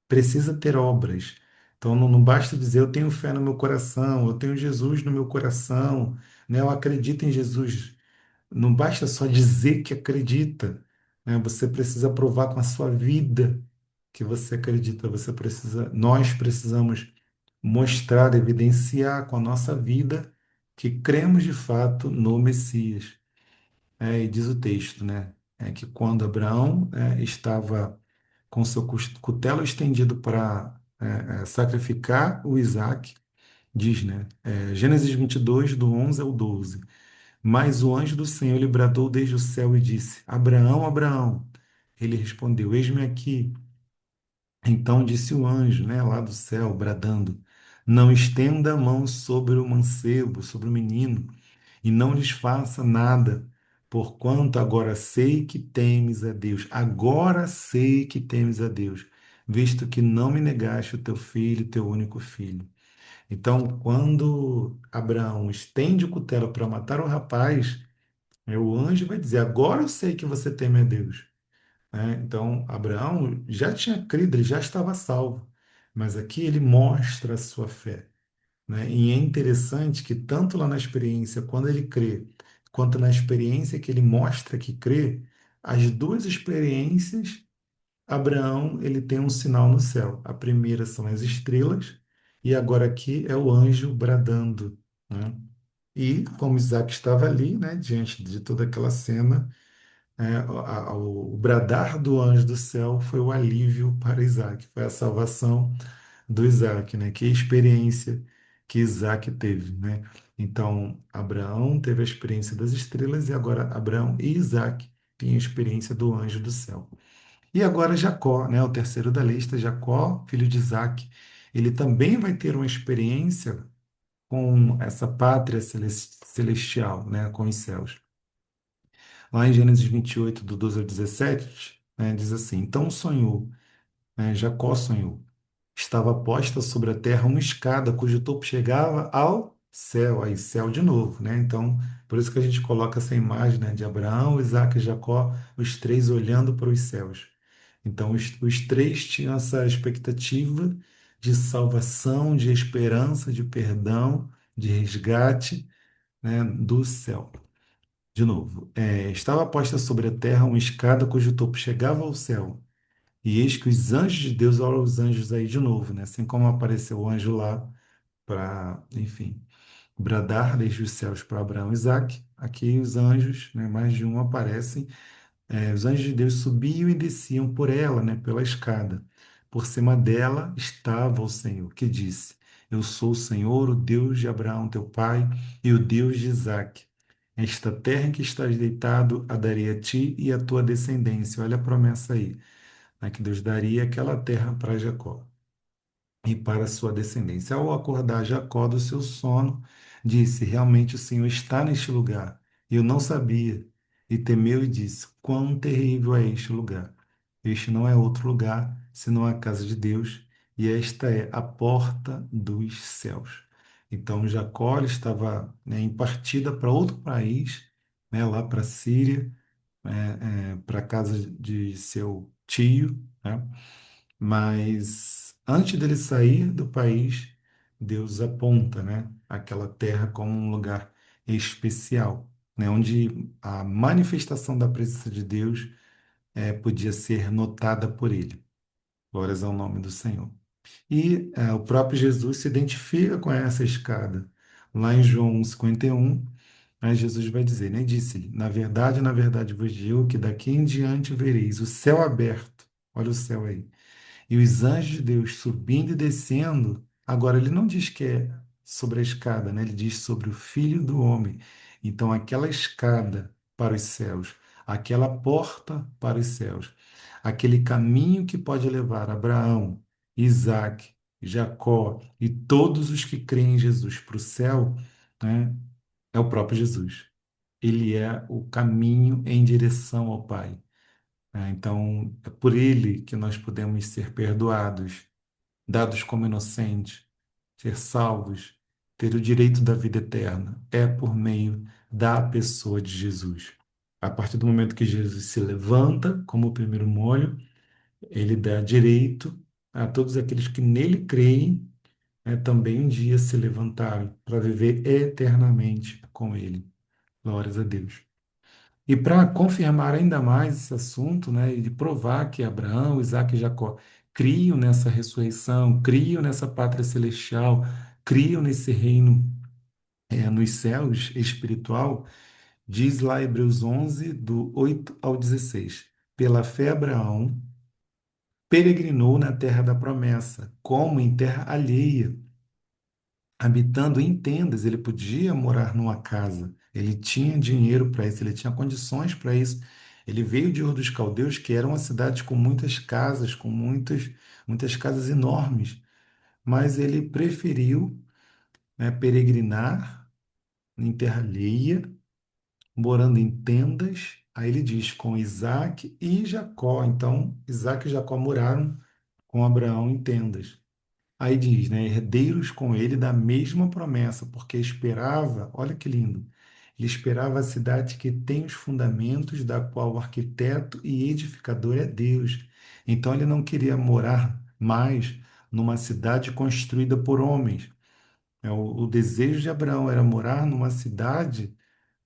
precisa ter obras. Então não basta dizer eu tenho fé no meu coração, eu tenho Jesus no meu coração, né? Eu acredito em Jesus. Não basta só dizer que acredita, né? Você precisa provar com a sua vida que você acredita. Nós precisamos mostrar, evidenciar com a nossa vida que cremos de fato no Messias. E diz o texto, né? É que quando Abraão estava com seu cutelo estendido para sacrificar o Isaac, diz, né? Gênesis 22, do 11 ao 12. Mas o anjo do Senhor lhe bradou desde o céu e disse: Abraão, Abraão. Ele respondeu: Eis-me aqui. Então disse o anjo, né, lá do céu, bradando: Não estenda a mão sobre o mancebo, sobre o menino, e não lhes faça nada, porquanto agora sei que temes a Deus. Agora sei que temes a Deus, visto que não me negaste o teu filho, teu único filho. Então, quando Abraão estende o cutelo para matar o rapaz, o anjo vai dizer: Agora eu sei que você teme a Deus. né? Então, Abraão já tinha crido, ele já estava salvo, mas aqui ele mostra a sua fé, né? E é interessante que tanto lá na experiência, quando ele crê, quanto na experiência que ele mostra que crê, as duas experiências, Abraão, ele tem um sinal no céu. A primeira são as estrelas, e agora aqui é o anjo bradando, né? E como Isaac estava ali, né, diante de toda aquela cena, o bradar do anjo do céu foi o alívio para Isaac, foi a salvação do Isaac, né? Que experiência que Isaac teve, né? Então, Abraão teve a experiência das estrelas e agora Abraão e Isaac têm a experiência do anjo do céu. E agora Jacó, né? O terceiro da lista, Jacó, filho de Isaac, ele também vai ter uma experiência com essa pátria celestial, né? Com os céus. Lá em Gênesis 28, do 12 ao 17, né? Diz assim: Então sonhou, né? Jacó sonhou. Estava posta sobre a terra uma escada cujo topo chegava ao céu, aí céu de novo, né? Então, por isso que a gente coloca essa imagem, né, de Abraão, Isaac e Jacó, os três olhando para os céus. Então, os três tinham essa expectativa de salvação, de esperança, de perdão, de resgate, né, do céu. De novo, estava posta sobre a terra uma escada cujo topo chegava ao céu. E eis que os anjos de Deus, olha os anjos aí de novo, né? Assim como apareceu o anjo lá para, enfim, bradar desde os céus para Abraão e Isaac, aqui os anjos, né, mais de um aparecem. Os anjos de Deus subiam e desciam por ela, né, pela escada. Por cima dela estava o Senhor, que disse: Eu sou o Senhor, o Deus de Abraão, teu pai, e o Deus de Isaac. Esta terra em que estás deitado, a darei a ti e à tua descendência. Olha a promessa aí, né, que Deus daria aquela terra para Jacó e para sua descendência. Ao acordar Jacó do seu sono, disse: Realmente o Senhor está neste lugar. E eu não sabia. E temeu e disse: Quão terrível é este lugar! Este não é outro lugar, senão a casa de Deus, e esta é a porta dos céus. Então Jacó ele estava, né, em partida para outro país, né, lá para a Síria, para a casa de seu tio, né? Mas antes dele sair do país, Deus aponta, né, aquela terra como um lugar especial, né, onde a manifestação da presença de Deus podia ser notada por ele. Glórias ao nome do Senhor. E o próprio Jesus se identifica com essa escada. Lá em João 51, aí Jesus vai dizer, né? Disse-lhe: na verdade vos digo que daqui em diante vereis o céu aberto. Olha o céu aí e os anjos de Deus subindo e descendo. Agora, ele não diz que é sobre a escada, né? Ele diz sobre o Filho do Homem. Então, aquela escada para os céus, aquela porta para os céus, aquele caminho que pode levar Abraão, Isaac, Jacó e todos os que creem em Jesus para o céu, né? É o próprio Jesus. Ele é o caminho em direção ao Pai. Então, é por ele que nós podemos ser perdoados, dados como inocentes, ser salvos, ter o direito da vida eterna. É por meio da pessoa de Jesus. A partir do momento que Jesus se levanta como o primeiro molho, ele dá direito a todos aqueles que nele creem, também um dia se levantarem para viver eternamente com ele. Glórias a Deus. E para confirmar ainda mais esse assunto, né, e de provar que Abraão, Isaac e Jacó criam nessa ressurreição, criam nessa pátria celestial, criam nesse reino nos céus espiritual, diz lá Hebreus 11, do 8 ao 16. Pela fé, Abraão peregrinou na terra da promessa, como em terra alheia habitando em tendas, ele podia morar numa casa, ele tinha dinheiro para isso, ele tinha condições para isso. Ele veio de Ur dos Caldeus, que era uma cidade com muitas casas, com muitas casas enormes, mas ele preferiu, né, peregrinar em terra alheia, morando em tendas. Aí ele diz, com Isaac e Jacó. Então, Isaac e Jacó moraram com Abraão em tendas. Aí diz, né, herdeiros com ele da mesma promessa, porque esperava, olha que lindo, Ele esperava a cidade que tem os fundamentos, da qual o arquiteto e edificador é Deus. Então ele não queria morar mais numa cidade construída por homens. O desejo de Abraão era morar numa cidade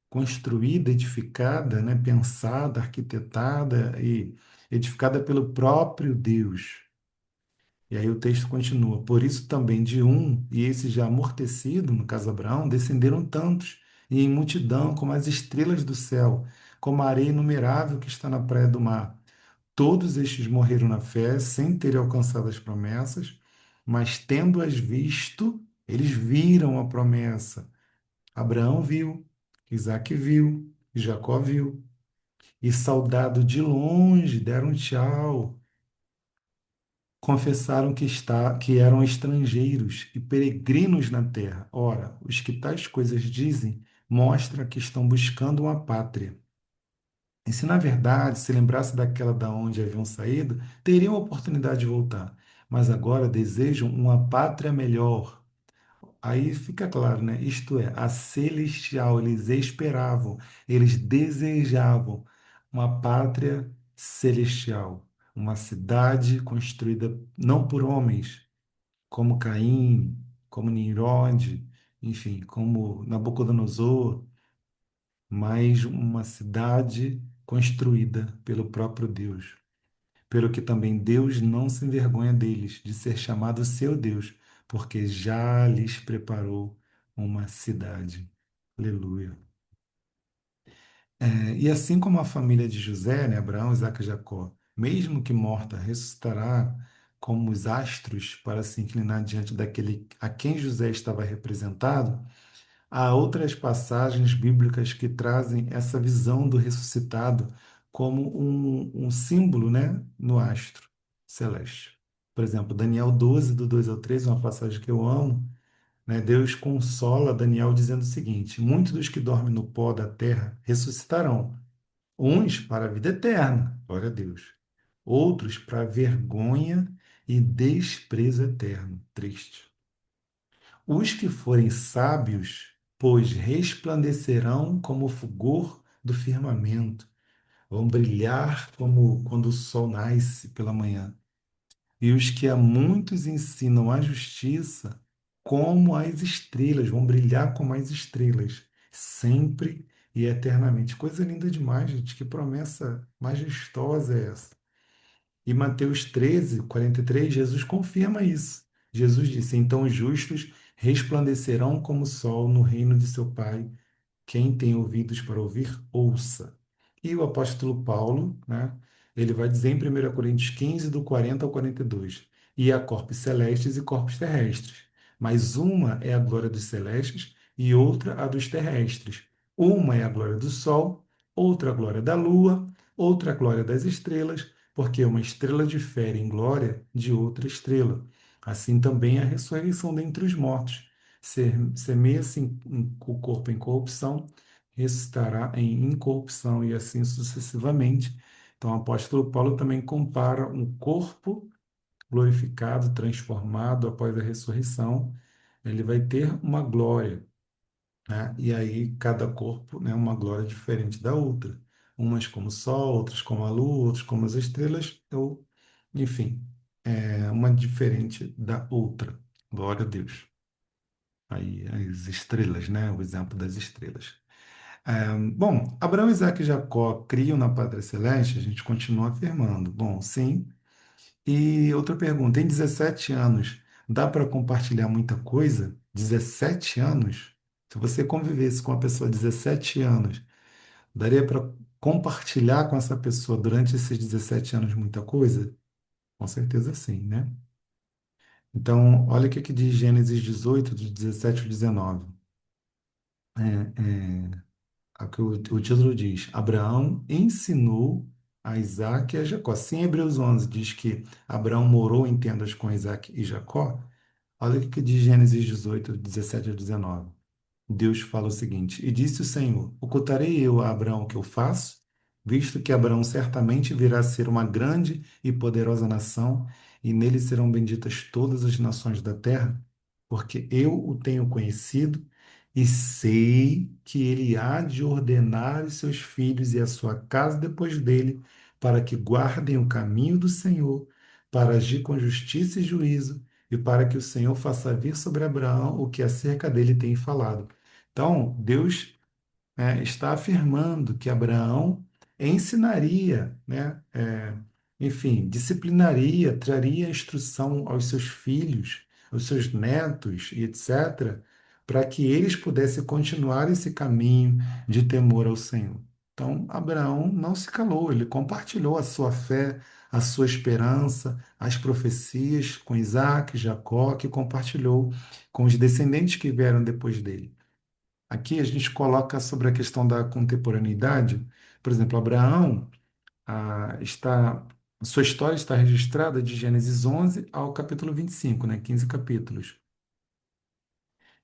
construída, edificada, né, pensada, arquitetada e edificada pelo próprio Deus. E aí o texto continua: por isso também de um, e esse já amortecido, no caso Abraão, descenderam tantos, e em multidão, como as estrelas do céu, como a areia inumerável que está na praia do mar. Todos estes morreram na fé, sem terem alcançado as promessas, mas tendo-as visto, eles viram a promessa. Abraão viu, Isaque viu, Jacó viu, e saudado de longe deram tchau, confessaram que eram estrangeiros e peregrinos na terra. Ora, os que tais coisas dizem, mostra que estão buscando uma pátria. E se na verdade se lembrasse daquela da onde haviam saído, teriam a oportunidade de voltar. Mas agora desejam uma pátria melhor. Aí fica claro, né? Isto é, a celestial. Eles esperavam, eles desejavam uma pátria celestial, uma cidade construída não por homens, como Caim, como Nimrod, enfim, como Nabucodonosor, mas uma cidade construída pelo próprio Deus. Pelo que também Deus não se envergonha deles, de ser chamado seu Deus, porque já lhes preparou uma cidade. Aleluia. E assim como a família de José, né, Abraão, Isaque e Jacó, mesmo que morta, ressuscitará como os astros para se inclinar diante daquele a quem José estava representado, há outras passagens bíblicas que trazem essa visão do ressuscitado como um símbolo, né, no astro celeste. Por exemplo, Daniel 12, do 2 ao 3, uma passagem que eu amo, né? Deus consola Daniel dizendo o seguinte: muitos dos que dormem no pó da terra ressuscitarão, uns para a vida eterna, glória a Deus, outros para a vergonha e desprezo eterno, triste. Os que forem sábios, pois resplandecerão como o fulgor do firmamento, vão brilhar como quando o sol nasce pela manhã. E os que a muitos ensinam a justiça, como as estrelas, vão brilhar como as estrelas, sempre e eternamente. Coisa linda demais, gente. Que promessa majestosa é essa? E Mateus 13, 43, Jesus confirma isso. Jesus disse: então os justos resplandecerão como o sol no reino de seu Pai. Quem tem ouvidos para ouvir, ouça. E o apóstolo Paulo, né, ele vai dizer em 1 Coríntios 15, do 40 ao 42, e há corpos celestes e corpos terrestres, mas uma é a glória dos celestes e outra a dos terrestres. Uma é a glória do sol, outra a glória da lua, outra a glória das estrelas, porque uma estrela difere em glória de outra estrela. Assim também a ressurreição dentre os mortos. Semeia-se o corpo em corrupção, ressuscitará em incorrupção e assim sucessivamente. Então, o apóstolo Paulo também compara um corpo glorificado, transformado após a ressurreição, ele vai ter uma glória, né? E aí cada corpo, né, uma glória diferente da outra. Umas como o sol, outras como a lua, outras como as estrelas, ou, enfim, uma diferente da outra. Glória a Deus. Aí as estrelas, né? O exemplo das estrelas. Bom, Abraão, Isaac e Jacó criam na pátria celeste, a gente continua afirmando. Bom, sim. E outra pergunta, em 17 anos, dá para compartilhar muita coisa? 17 anos? Se você convivesse com uma pessoa de 17 anos, daria para compartilhar com essa pessoa durante esses 17 anos muita coisa? Com certeza sim, né? Então, olha o que diz Gênesis 18, dos 17 ao 19. Aqui o título diz: Abraão ensinou a Isaac e a Jacó. Se em Hebreus 11 diz que Abraão morou em tendas com Isaac e Jacó, olha o que diz Gênesis 18, 17 a 19. Deus fala o seguinte: e disse o Senhor: ocultarei eu a Abraão o que eu faço, visto que Abraão certamente virá a ser uma grande e poderosa nação, e nele serão benditas todas as nações da terra, porque eu o tenho conhecido e sei que ele há de ordenar os seus filhos e a sua casa depois dele, para que guardem o caminho do Senhor, para agir com justiça e juízo, e para que o Senhor faça vir sobre Abraão o que acerca dele tem falado. Então, Deus está afirmando que Abraão ensinaria, né, enfim, disciplinaria, traria instrução aos seus filhos, aos seus netos e etc., para que eles pudessem continuar esse caminho de temor ao Senhor. Então, Abraão não se calou, ele compartilhou a sua fé, a sua esperança, as profecias com Isaac, Jacó, que compartilhou com os descendentes que vieram depois dele. Aqui a gente coloca sobre a questão da contemporaneidade. Por exemplo, Abraão, sua história está registrada de Gênesis 11 ao capítulo 25, né? 15 capítulos.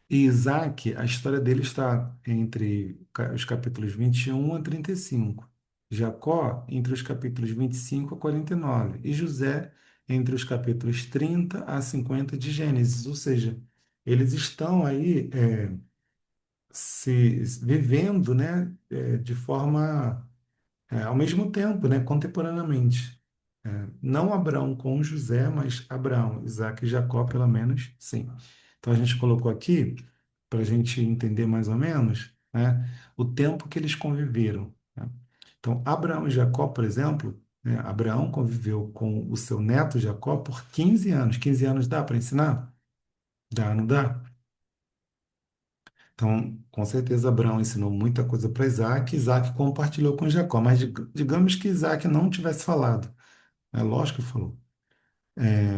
E Isaac, a história dele está entre os capítulos 21 a 35. Jacó, entre os capítulos 25 a 49. E José, entre os capítulos 30 a 50 de Gênesis. Ou seja, eles estão aí se vivendo, né, de forma ao mesmo tempo, né, contemporaneamente. Não Abraão com José, mas Abraão, Isaac e Jacó, pelo menos, sim. Então a gente colocou aqui para a gente entender mais ou menos, né, o tempo que eles conviveram, né? Então Abraão e Jacó, por exemplo, né, Abraão conviveu com o seu neto Jacó por 15 anos. 15 anos dá para ensinar? Dá, não dá? Então, com certeza, Abraão ensinou muita coisa para Isaac, Isaac compartilhou com Jacó, mas digamos que Isaac não tivesse falado, é lógico que falou.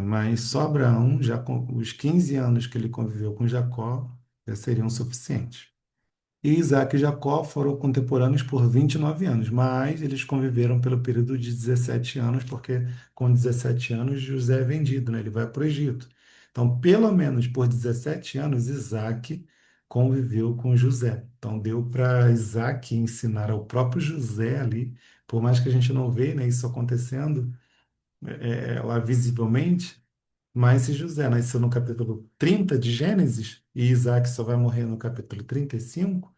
Mas só Abraão, já com os 15 anos que ele conviveu com Jacó, já seriam suficientes. E Isaac e Jacó foram contemporâneos por 29 anos, mas eles conviveram pelo período de 17 anos, porque com 17 anos José é vendido, né? Ele vai para o Egito. Então, pelo menos por 17 anos, Isaac conviveu com José. Então, deu para Isaac ensinar ao próprio José ali, por mais que a gente não vê, né, isso acontecendo lá visivelmente, mas se José nasceu no capítulo 30 de Gênesis e Isaac só vai morrer no capítulo 35,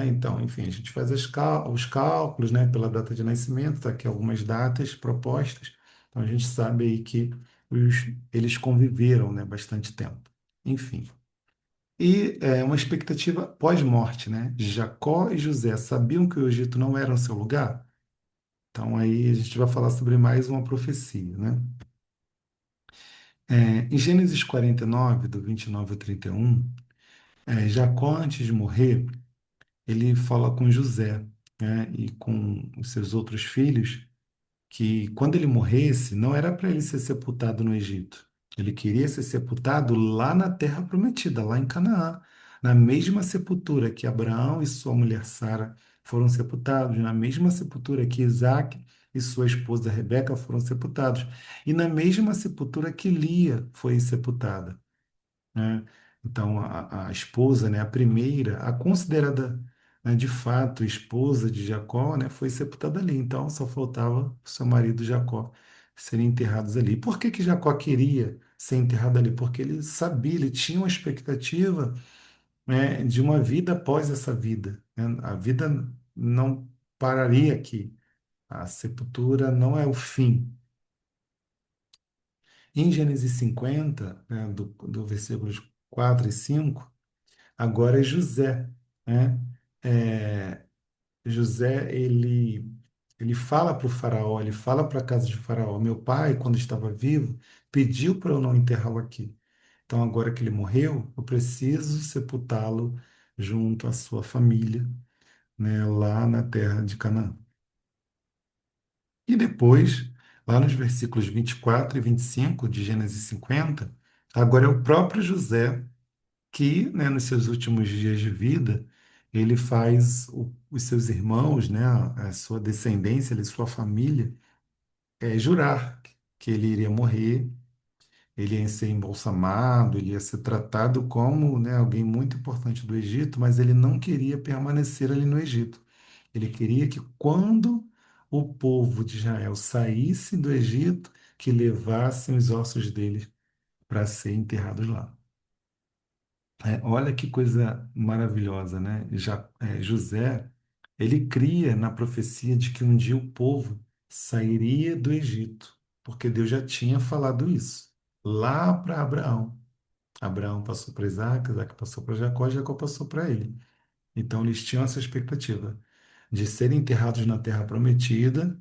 então, enfim, a gente faz os cálculos, né, pela data de nascimento, tá aqui algumas datas propostas. Então, a gente sabe aí que eles conviveram, né, bastante tempo. Enfim. E uma expectativa pós-morte, né? Jacó e José sabiam que o Egito não era o seu lugar? Então, aí a gente vai falar sobre mais uma profecia, né? Em Gênesis 49, do 29 ao 31, Jacó, antes de morrer, ele fala com José, né, e com os seus outros filhos, que quando ele morresse, não era para ele ser sepultado no Egito. Ele queria ser sepultado lá na terra prometida, lá em Canaã, na mesma sepultura que Abraão e sua mulher Sara foram sepultados, na mesma sepultura que Isaac e sua esposa Rebeca foram sepultados, e na mesma sepultura que Lia foi sepultada, né? Então, a esposa, né, a primeira, a considerada, né, de fato esposa de Jacó, né, foi sepultada ali. Então, só faltava o seu marido Jacó serem enterrados ali. Por que que Jacó queria ser enterrado ali? Porque ele sabia, ele tinha uma expectativa, né, de uma vida após essa vida, né? A vida não pararia aqui. A sepultura não é o fim. Em Gênesis 50, né, do versículos 4 e 5, agora é José, né? É, José, ele fala para o faraó, ele fala para a casa de faraó, meu pai, quando estava vivo, pediu para eu não enterrá-lo aqui. Então, agora que ele morreu, eu preciso sepultá-lo junto à sua família, né, lá na terra de Canaã. E depois, lá nos versículos 24 e 25 de Gênesis 50, agora é o próprio José que, né, nos seus últimos dias de vida, ele faz os seus irmãos, né, a sua descendência, sua família, jurar que ele iria morrer, ele ia ser embalsamado, ele ia ser tratado como, né, alguém muito importante do Egito, mas ele não queria permanecer ali no Egito. Ele queria que quando o povo de Israel saísse do Egito, que levassem os ossos dele para ser enterrados lá. Olha que coisa maravilhosa, né? José, ele cria na profecia de que um dia o povo sairia do Egito, porque Deus já tinha falado isso lá para Abraão. Abraão passou para Isaac, Isaac passou para Jacó, Jacó passou para ele. Então eles tinham essa expectativa de serem enterrados na terra prometida,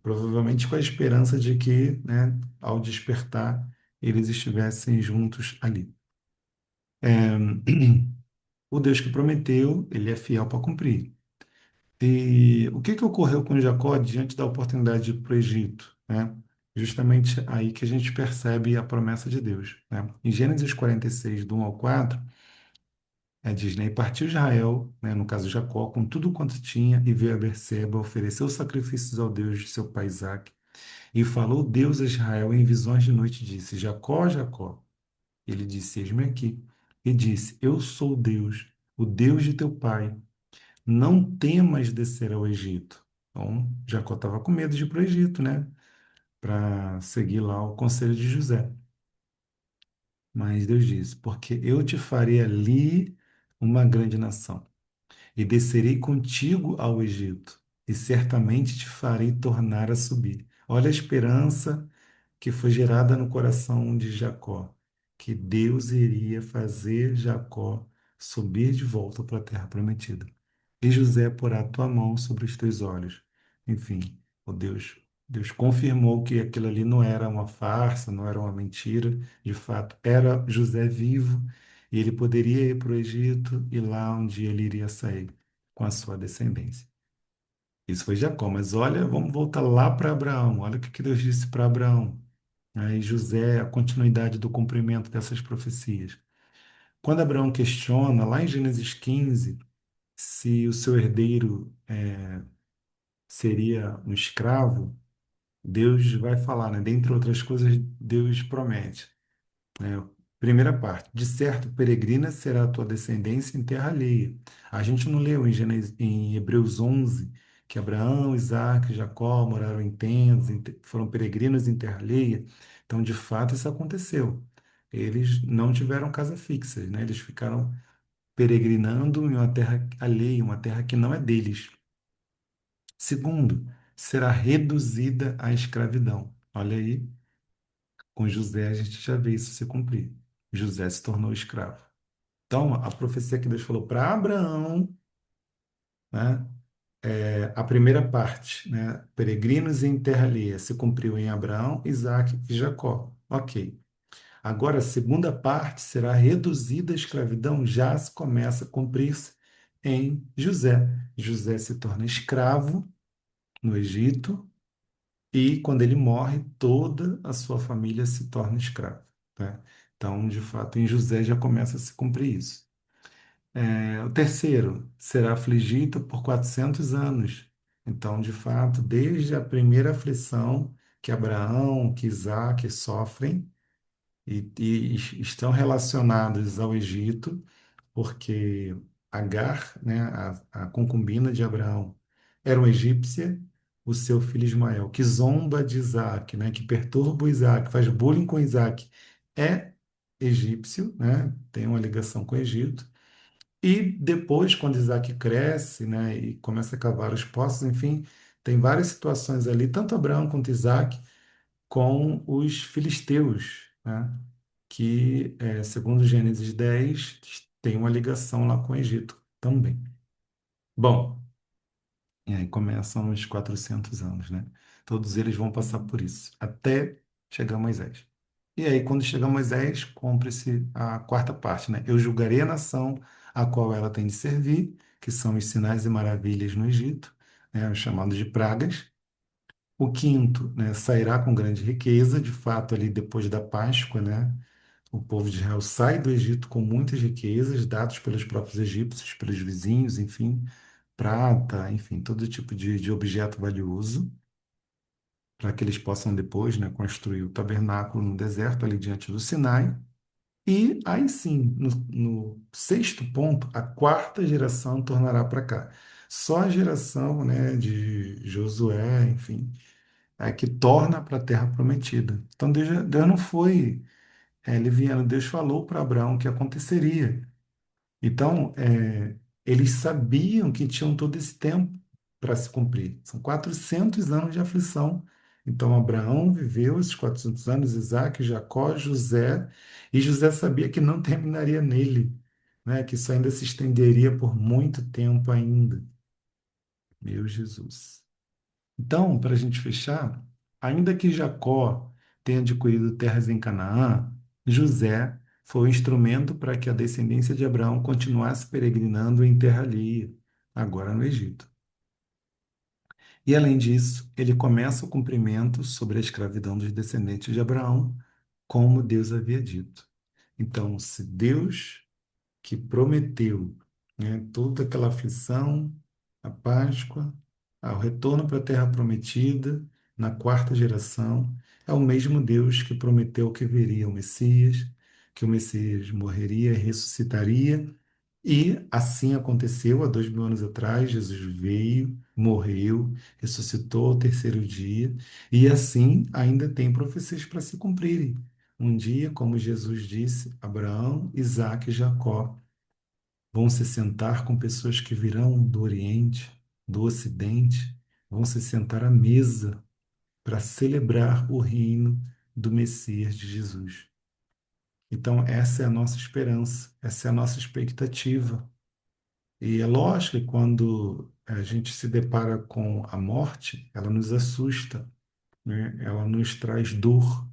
provavelmente com a esperança de que, né, ao despertar, eles estivessem juntos ali. É, O Deus que prometeu, ele é fiel para cumprir. E o que que ocorreu com Jacó diante da oportunidade de ir para o Egito, né? Justamente aí que a gente percebe a promessa de Deus, né? Em Gênesis 46, do 1 ao 4, diz, né? E partiu Israel, né, no caso Jacó, com tudo quanto tinha, e veio a Berseba, ofereceu sacrifícios ao Deus de seu pai Isaque. E falou Deus a Israel em visões de noite, e disse, Jacó, Jacó. Ele disse, eis-me aqui. E disse, eu sou o Deus, o Deus de teu pai. Não temas descer ao Egito. Então, Jacó estava com medo de ir para o Egito, né? Para seguir lá o conselho de José. Mas Deus disse: porque eu te farei ali uma grande nação, e descerei contigo ao Egito, e certamente te farei tornar a subir. Olha a esperança que foi gerada no coração de Jacó, que Deus iria fazer Jacó subir de volta para a terra prometida. E José porá a tua mão sobre os teus olhos. Enfim, Deus confirmou que aquilo ali não era uma farsa, não era uma mentira, de fato, era José vivo e ele poderia ir para o Egito e lá um dia ele iria sair com a sua descendência. Isso foi Jacó, mas olha, vamos voltar lá para Abraão. Olha o que Deus disse para Abraão. Aí José, a continuidade do cumprimento dessas profecias. Quando Abraão questiona, lá em Gênesis 15, se o seu herdeiro seria um escravo, Deus vai falar, né? Dentre outras coisas, Deus promete, né? Primeira parte, de certo, peregrina será a tua descendência em terra alheia. A gente não leu em Hebreus 11 que Abraão, Isaac e Jacó moraram em tendas, foram peregrinos em terra alheia. Então, de fato, isso aconteceu. Eles não tiveram casa fixa, né? Eles ficaram peregrinando em uma terra alheia, uma terra que não é deles. Segundo, será reduzida à escravidão. Olha aí, com José a gente já vê isso se cumprir. José se tornou escravo. Então, a profecia que Deus falou para Abraão, né, a primeira parte, né, peregrinos em terra alheia, se cumpriu em Abraão, Isaque e Jacó. Ok. Agora, a segunda parte será reduzida à escravidão, já se começa a cumprir-se em José. José se torna escravo no Egito. E quando ele morre, toda a sua família se torna escrava, tá? Então, de fato, em José já começa a se cumprir isso. O terceiro, será afligido por 400 anos. Então, de fato, desde a primeira aflição que Abraão, que Isaac sofrem e estão relacionados ao Egito, porque Agar, né, a concubina de Abraão, era uma egípcia, o seu filho Ismael, que zomba de Isaac, né, que perturba o Isaac, faz bullying com Isaac, é egípcio, né, tem uma ligação com o Egito. E depois, quando Isaac cresce, né, e começa a cavar os poços, enfim, tem várias situações ali, tanto Abraão quanto Isaac, com os filisteus, né? Que, segundo Gênesis 10, tem uma ligação lá com o Egito também. Bom, e aí começam os 400 anos, né? Todos eles vão passar por isso, até chegar Moisés. E aí, quando chega Moisés, cumpre-se a quarta parte, né? Eu julgarei a nação a qual ela tem de servir, que são os sinais e maravilhas no Egito, né? Os chamados de pragas. O quinto, né, sairá com grande riqueza, de fato, ali depois da Páscoa, né? O povo de Israel sai do Egito com muitas riquezas, dados pelos próprios egípcios, pelos vizinhos, enfim, prata, enfim, todo tipo de objeto valioso, para que eles possam depois, né, construir o tabernáculo no deserto, ali diante do Sinai. E aí sim, no sexto ponto, a quarta geração tornará para cá. Só a geração, né, de Josué, enfim, que torna para a terra prometida. Então Deus não foi leviano. Deus falou para Abraão que aconteceria. Então, eles sabiam que tinham todo esse tempo para se cumprir. São 400 anos de aflição. Então, Abraão viveu esses 400 anos, Isaac, Jacó, José, e José sabia que não terminaria nele, né? Que isso ainda se estenderia por muito tempo ainda. Meu Jesus. Então, para a gente fechar, ainda que Jacó tenha adquirido terras em Canaã, José foi o instrumento para que a descendência de Abraão continuasse peregrinando em terra alheia, agora no Egito. E além disso, ele começa o cumprimento sobre a escravidão dos descendentes de Abraão, como Deus havia dito. Então, se Deus que prometeu, né, toda aquela aflição, a Páscoa, ao retorno para a Terra Prometida, na quarta geração, é o mesmo Deus que prometeu que viria o Messias, que o Messias morreria e ressuscitaria, e assim aconteceu há 2000 anos atrás. Jesus veio, morreu, ressuscitou ao terceiro dia, e assim ainda tem profecias para se cumprirem. Um dia, como Jesus disse, Abraão, Isaque e Jacó vão se sentar com pessoas que virão do Oriente, do Ocidente, vão se sentar à mesa para celebrar o reino do Messias de Jesus. Então, essa é a nossa esperança, essa é a nossa expectativa. E é lógico que quando a gente se depara com a morte, ela nos assusta, né? Ela nos traz dor,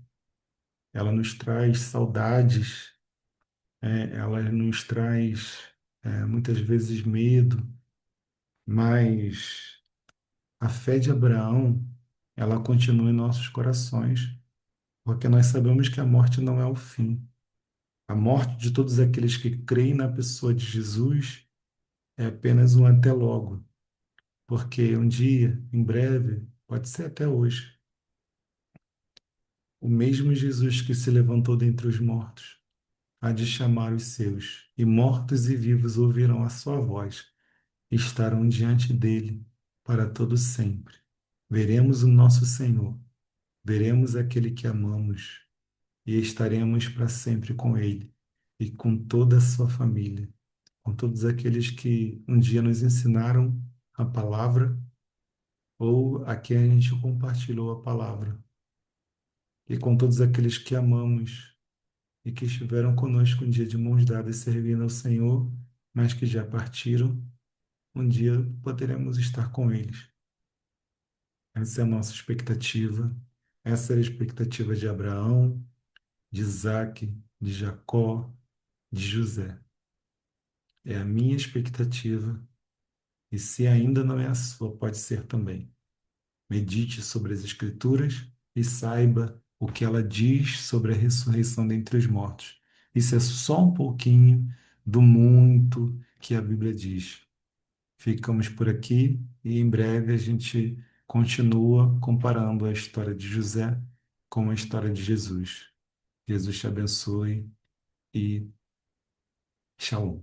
ela nos traz saudades, ela nos traz muitas vezes medo, mas a fé de Abraão, ela continua em nossos corações, porque nós sabemos que a morte não é o fim. A morte de todos aqueles que creem na pessoa de Jesus é apenas um até logo, porque um dia, em breve, pode ser até hoje, o mesmo Jesus que se levantou dentre os mortos há de chamar os seus, e mortos e vivos ouvirão a sua voz, e estarão diante dele para todo sempre. Veremos o nosso Senhor, veremos aquele que amamos e estaremos para sempre com ele e com toda a sua família, com todos aqueles que um dia nos ensinaram a palavra ou a quem a gente compartilhou a palavra, e com todos aqueles que amamos e que estiveram conosco um dia de mãos dadas servindo ao Senhor, mas que já partiram. Um dia poderemos estar com eles. Essa é a nossa expectativa. Essa era a expectativa de Abraão, de Isaque, de Jacó, de José. É a minha expectativa, e se ainda não é a sua, pode ser também. Medite sobre as Escrituras e saiba o que ela diz sobre a ressurreição dentre os mortos. Isso é só um pouquinho do muito que a Bíblia diz. Ficamos por aqui e em breve a gente continua comparando a história de José com a história de Jesus. Jesus te abençoe e Shalom.